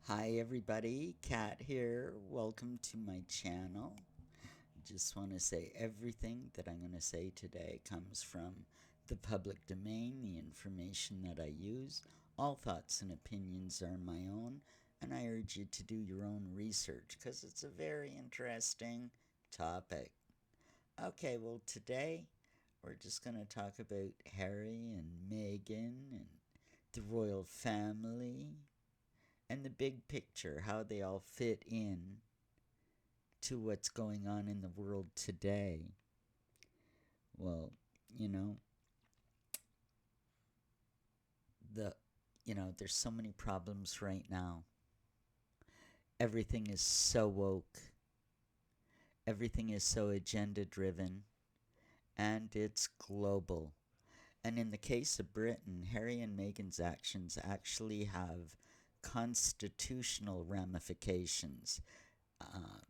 Hi everybody, Kat here. Welcome to my channel. Just want to say everything that I'm going to say today comes from the public domain, the information that I use. All thoughts and opinions are my own, and I urge you to do your own research because it's a very interesting topic. Okay, well, today we're just going to talk about Harry and Meghan and the royal family and the big picture, how they all fit in to what's going on in the world today. Well, you know, the there's so many problems right now. Everything is so woke. Everything is so agenda driven, and it's global. And in the case of Britain, Harry and Meghan's actions actually have constitutional ramifications. Uh,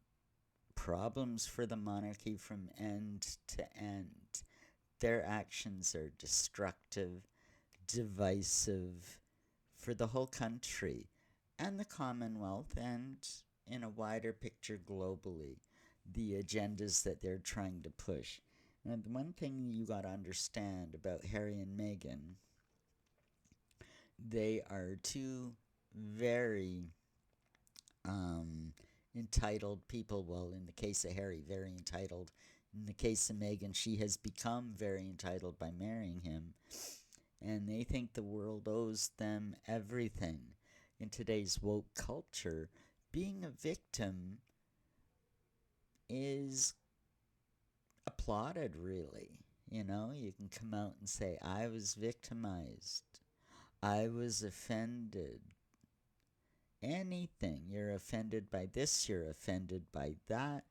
Problems for the monarchy from end to end. Their actions are destructive, divisive for the whole country and the Commonwealth, and in a wider picture globally, the agendas that they're trying to push. And the one thing you got to understand about Harry and Meghan, they are two very entitled people. Well, in the case of Harry, very entitled. In the case of Meghan, she has become very entitled by marrying him. And they think the world owes them everything. In today's woke culture, being a victim is applauded, really. You can come out and say, I was victimized, I was offended. Anything. You're offended by this, you're offended by that.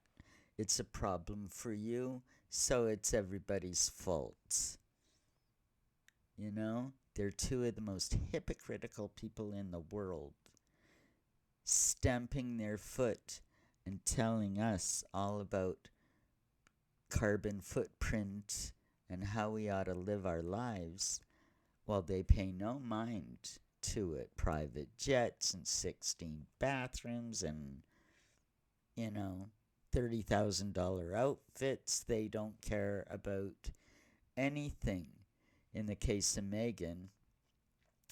It's a problem for you, so it's everybody's fault. They're two of the most hypocritical people in the world, stamping their foot and telling us all about carbon footprint and how we ought to live our lives while they pay no mind to it. Private jets and 16 bathrooms and, you know, $30,000 outfits. They don't care about anything. In the case of Meghan,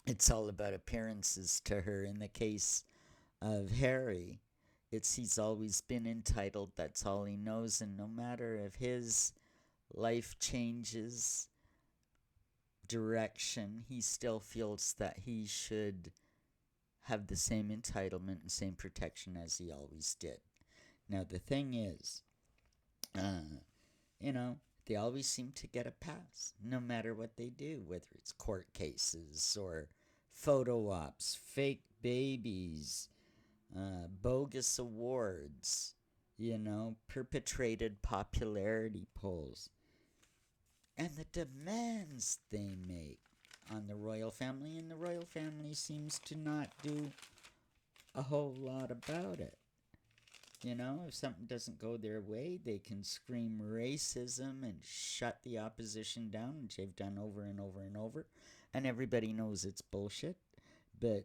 it's all about appearances to her. In the case of Harry, he's always been entitled. That's all he knows. And no matter if his life changes direction, he still feels that he should have the same entitlement and same protection as he always did. Now, the thing is, uh, they always seem to get a pass, no matter what they do, whether it's court cases or photo ops, fake babies, bogus awards, perpetrated popularity polls, and the demands they make on the royal family, and the royal family seems to not do a whole lot about it. If something doesn't go their way, they can scream racism and shut the opposition down, which they've done over and over and over. And everybody knows it's bullshit. But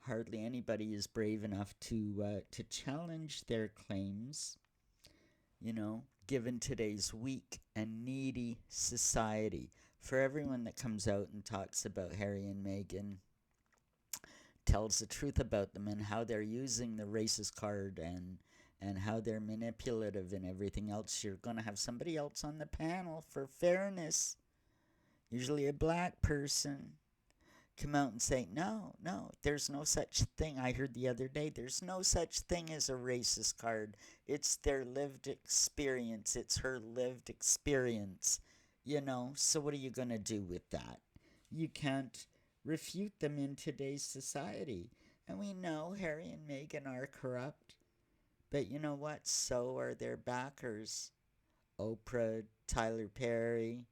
hardly anybody is brave enough to challenge their claims. Given today's weak and needy society, for everyone that comes out and talks about Harry and Meghan, tells the truth about them and how they're using the racist card and how they're manipulative and everything else, you're going to have somebody else on the panel for fairness, usually a black person, come out and say, no, no, there's no such thing. I heard the other day, there's no such thing as a racist card. It's their lived experience. It's her lived experience. So what are you going to do with that? You can't refute them in today's society. And we know Harry and Meghan are corrupt. But you know what? So are their backers. Oprah, Tyler Perry,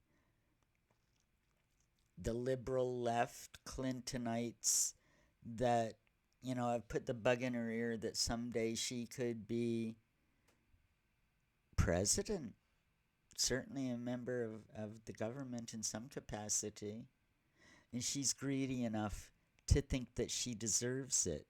the liberal left Clintonites that, have put the bug in her ear that someday she could be president. Certainly a member of the government in some capacity. And she's greedy enough to think that she deserves it.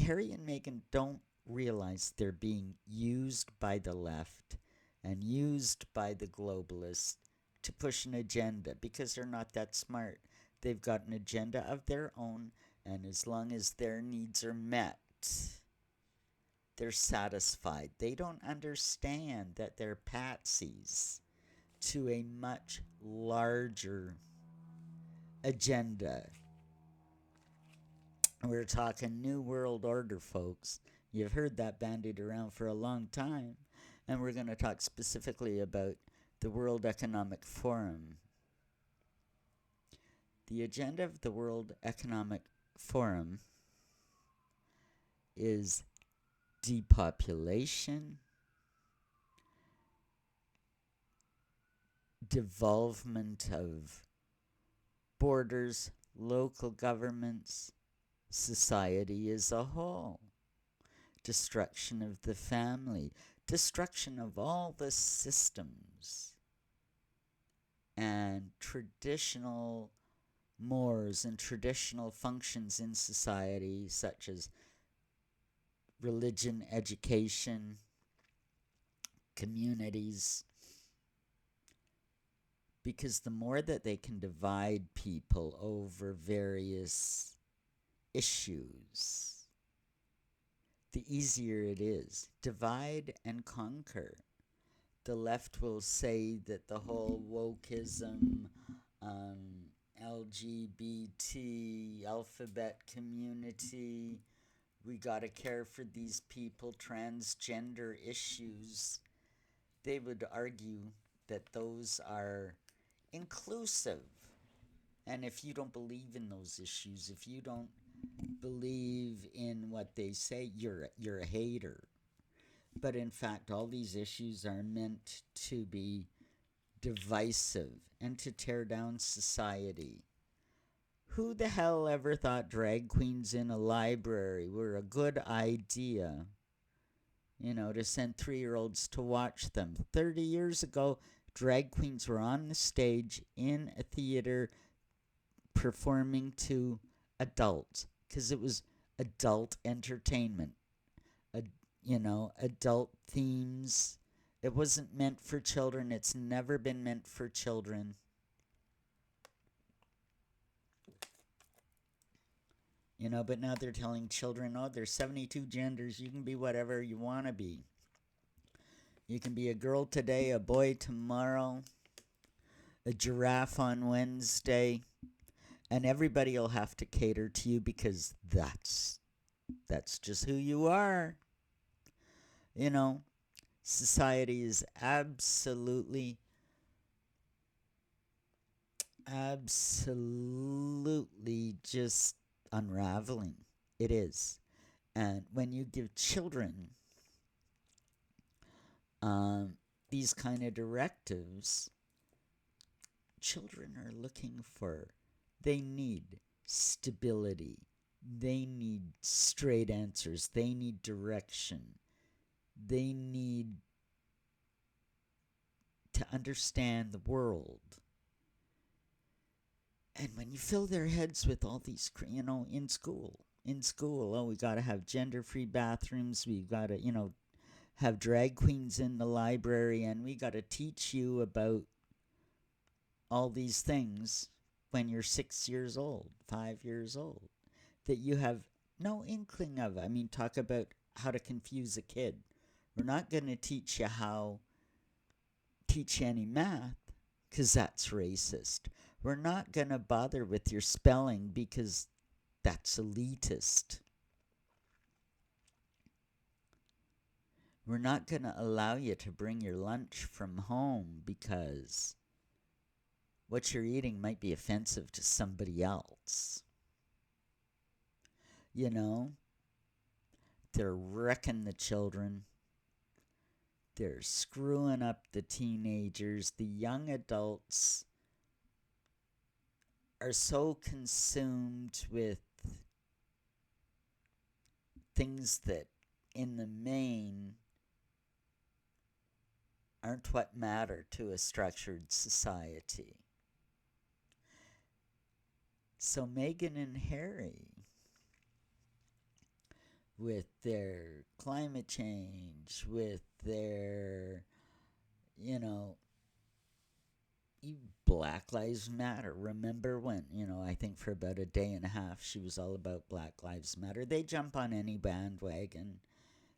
Harry and Meghan don't realize they're being used by the left and used by the globalists to push an agenda because they're not that smart. They've got an agenda of their own, and as long as their needs are met, they're satisfied. They don't understand that they're patsies to a much larger agenda. We're talking New World Order, folks. You've heard that bandied around for a long time. And we're going to talk specifically about the World Economic Forum. The agenda of the World Economic Forum is depopulation, devolvement of borders, local governments, society as a whole, destruction of the family, destruction of all the systems and traditional mores and traditional functions in society, such as religion, education, communities, because the more that they can divide people over various issues, the easier it is. Divide and conquer. The left will say that the whole wokeism, LGBT, alphabet community, we gotta care for these people, transgender issues. They would argue that those are inclusive. And if you don't believe in those issues, if you don't believe in what they say, you're a hater. But in fact, all these issues are meant to be divisive and to tear down society. Who the hell ever thought drag queens in a library were a good idea? You know, to send 3-year-olds to watch them. 30 years ago, drag queens were on the stage in a theater performing to adults because it was adult entertainment. Adult themes. It wasn't meant for children. It's never been meant for children. But now they're telling children, oh, there's 72 genders. You can be whatever you want to be. You can be a girl today, a boy tomorrow, a giraffe on Wednesday, and everybody will have to cater to you because that's just who you are. Society is absolutely just unraveling. It is. And when you give children these kind of directives, children are looking for, they need stability. They need straight answers. They need direction. They need to understand the world. And when you fill their heads with all these, in school, oh, we got to have gender-free bathrooms. We've got to, have drag queens in the library, and we got to teach you about all these things when you're 6 years old, 5 years old, that you have no inkling of. I mean, talk about how to confuse a kid. We're not going to teach you any math, because that's racist. We're not going to bother with your spelling because that's elitist. We're not going to allow you to bring your lunch from home because what you're eating might be offensive to somebody else. They're wrecking the children. They're screwing up the teenagers. The young adults are so consumed with things that in the main aren't what matter to a structured society. So Meghan and Harry with their climate change, with their, you know, Black Lives Matter. Remember when, I think for about a day and a half she was all about Black Lives Matter. They jump on any bandwagon.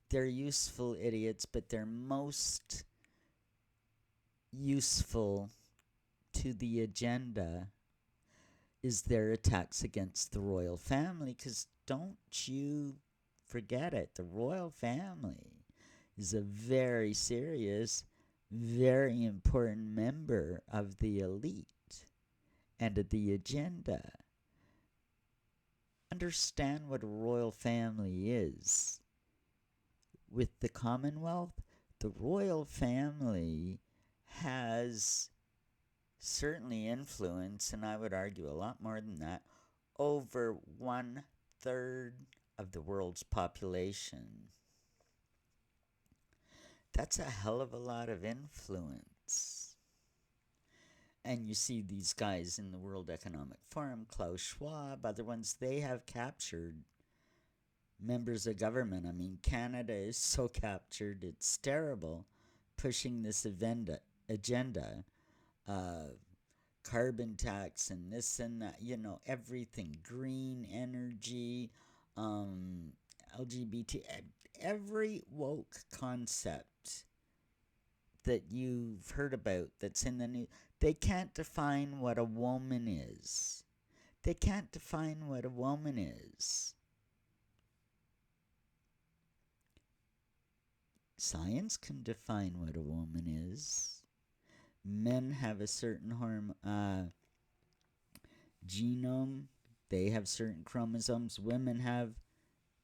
They're useful idiots, but they're most useful to the agenda is their attacks against the royal family. Because don't you forget it, the royal family is a very serious, very important member of the elite and of the agenda. Understand what a royal family is. With the Commonwealth, the royal family has certainly influence, and I would argue a lot more than that, over 1/3 of the world's population. That's a hell of a lot of influence. And you see these guys in the World Economic Forum, Klaus Schwab, other ones, they have captured members of government. I mean, Canada is so captured, it's terrible, pushing this agenda, carbon tax and this and that, everything, green energy, LGBT, every woke concept that you've heard about that's in the news. They can't define what a woman is. They can't define what a woman is. Science can define what a woman is. Men have a certain genome. They have certain chromosomes. Women have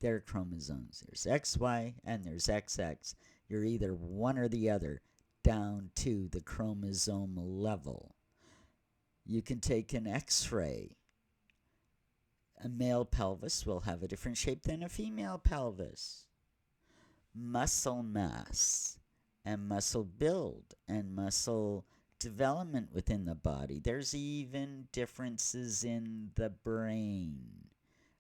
their chromosomes. There's XY and there's XX. You're either one or the other, down to the chromosome level. You can take an X-ray. A male pelvis will have a different shape than a female pelvis. Muscle mass and muscle build and muscle development within the body. There's even differences in the brain.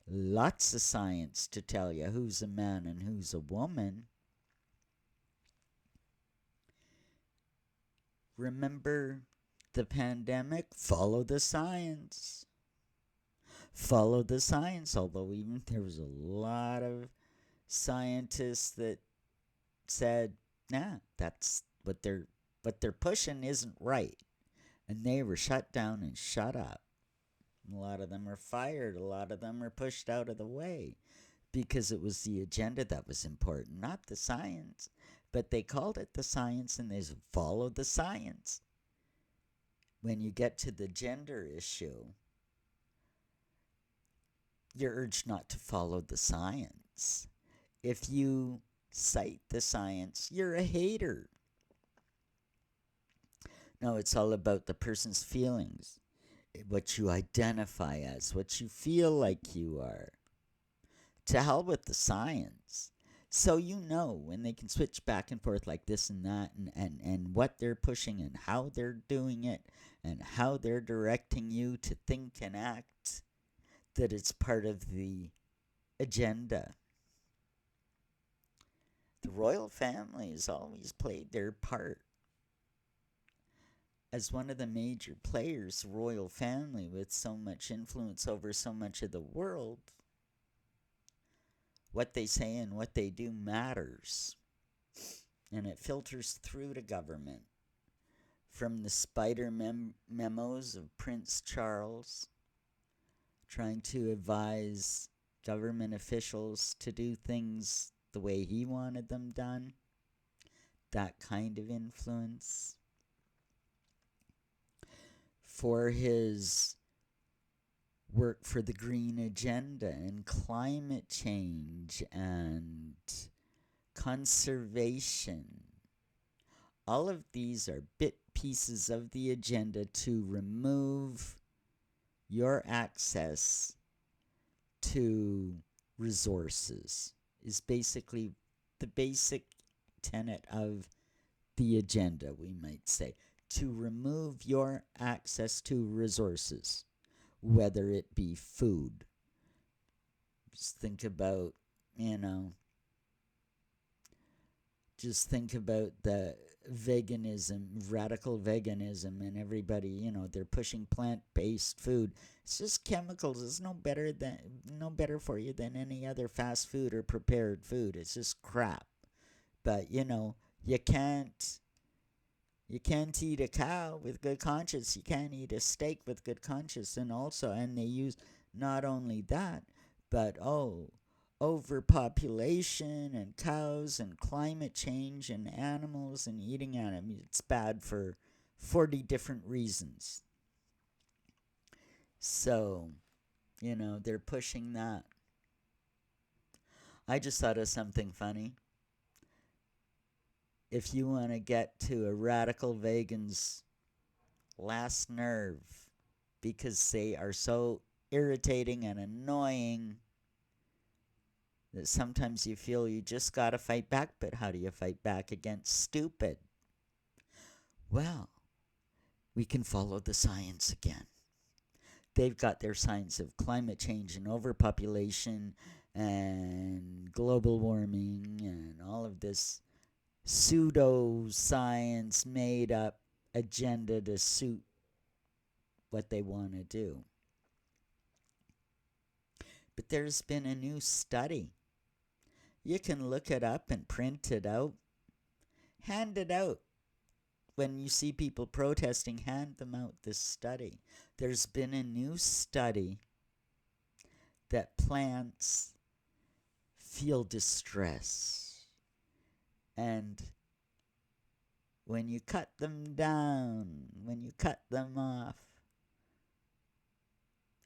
Lots of science to tell you who's a man and who's a woman. Remember the pandemic? Follow the science. Follow the science, although even there was a lot of scientists that said, nah, that's what they're pushing isn't right. And they were shut down and shut up. A lot of them are fired. A lot of them are pushed out of the way because it was the agenda that was important, not the science. But they called it the science and they followed the science. When you get to the gender issue, you're urged not to follow the science. If you cite the science, you're a hater. No, it's all about the person's feelings, what you identify as, what you feel like you are. To hell with the science. So when they can switch back and forth like this and that and what they're pushing and how they're doing it and how they're directing you to think and act, that it's part of the agenda. The royal family has always played their part. As one of the major players, the royal family with so much influence over so much of the world, what they say and what they do matters. And it filters through to government. From the spider memos of Prince Charles, trying to advise government officials to do things the way he wanted them done, that kind of influence. For his work for the green agenda and climate change and conservation. All of these are bit pieces of the agenda to remove your access to resources, is basically the basic tenet of the agenda, we might say. To remove your access to resources, whether it be food. Just think about you know, just think about the veganism, radical veganism, and everybody, they're pushing plant-based food. It's just chemicals. It's no better for you than any other fast food or prepared food. It's just crap. But you can't you can't eat a cow with good conscience. You can't eat a steak with good conscience. And they use not only that, but overpopulation and cows and climate change and animals and eating animals. It's bad for 40 different reasons. So, they're pushing that. I just thought of something funny. If you want to get to a radical vegan's last nerve because they are so irritating and annoying that sometimes you feel you just gotta fight back, but how do you fight back against stupid? Well, we can follow the science again. They've got their science of climate change and overpopulation and global warming and all of this pseudo-science made up agenda to suit what they want to do. But there's been a new study. You can look it up and print it out. Hand it out. When you see people protesting, hand them out this study. There's been a new study that plants feel distress. And when you cut them down, when you cut them off,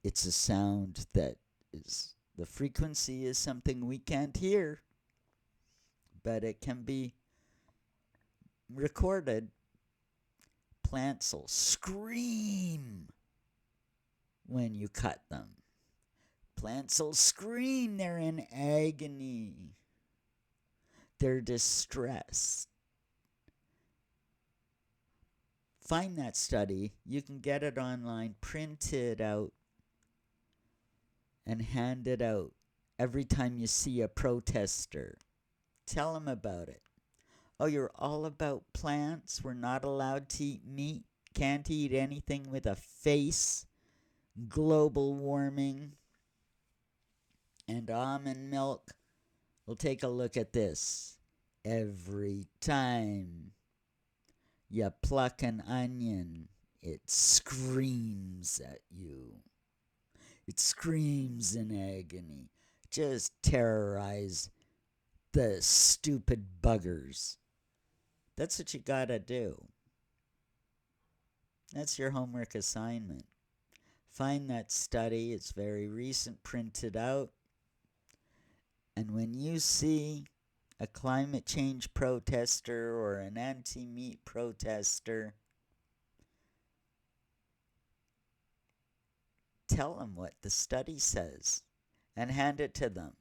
it's a sound that the frequency is something we can't hear, but it can be recorded. Plants will scream when you cut them. Plants will scream. They're in agony. They're distressed. Find that study. You can get it online, print it out, and hand it out every time you see a protester. Tell them about it. Oh, you're all about plants? We're not allowed to eat meat? Can't eat anything with a face? Global warming? And almond milk? Well, take a look at this. Every time you pluck an onion, it screams at you. It screams in agony. Just terrorize the stupid buggers. That's what you gotta do. That's your homework assignment. Find that study. It's very recent, printed out. And when you see a climate change protester or an anti-meat protester, tell them what the study says and hand it to them.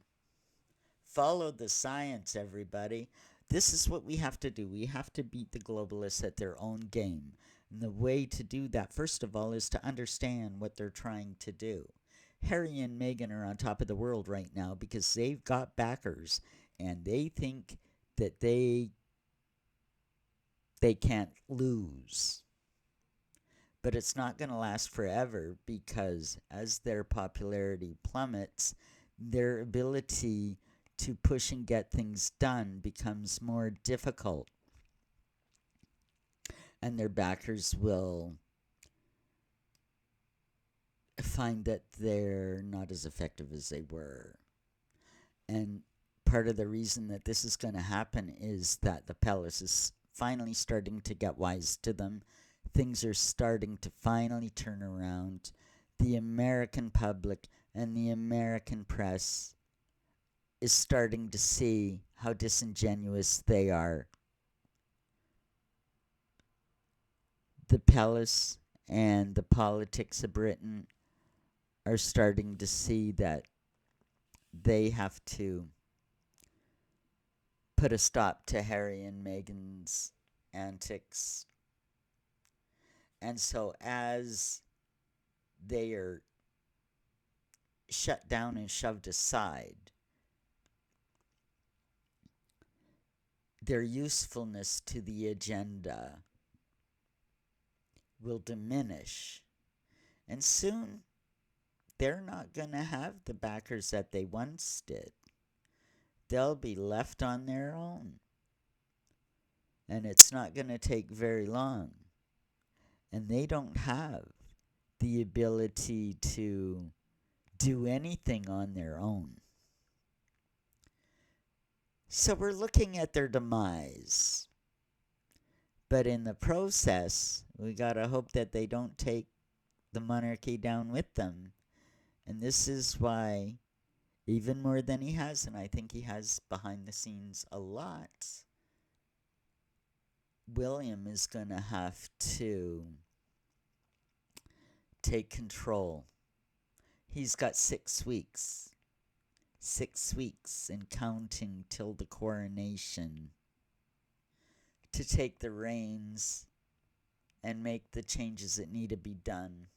Follow the science, everybody. This is what we have to do. We have to beat the globalists at their own game. And the way to do that, first of all, is to understand what they're trying to do. Harry and Meghan are on top of the world right now because they've got backers and they think that they can't lose. But it's not going to last forever because as their popularity plummets, their ability to push and get things done becomes more difficult. And their backers will find that they're not as effective as they were. And part of the reason that this is going to happen is that the palace is finally starting to get wise to them. Things are starting to finally turn around. The American public and the American press is starting to see how disingenuous they are. The palace and the politics of Britain are starting to see that they have to put a stop to Harry and Meghan's antics. And so as they are shut down and shoved aside, their usefulness to the agenda will diminish. And soon, they're not going to have the backers that they once did. They'll be left on their own. And it's not going to take very long. And they don't have the ability to do anything on their own. So we're looking at their demise. But in the process, we got to hope that they don't take the monarchy down with them. And this is why, even more than he has, and I think he has behind the scenes a lot, William is going to have to take control. He's got 6 weeks. 6 weeks and counting till the coronation to take the reins and make the changes that need to be done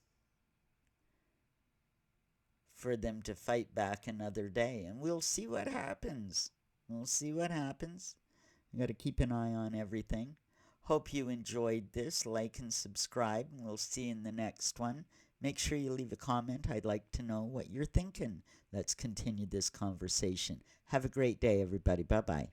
for them to fight back another day. And we'll see what happens. We'll see what happens. We got to keep an eye on everything. Hope you enjoyed this. Like and subscribe, and we'll see you in the next one. Make sure you leave a comment. I'd like to know what you're thinking. Let's continue this conversation. Have a great day, everybody. Bye-bye.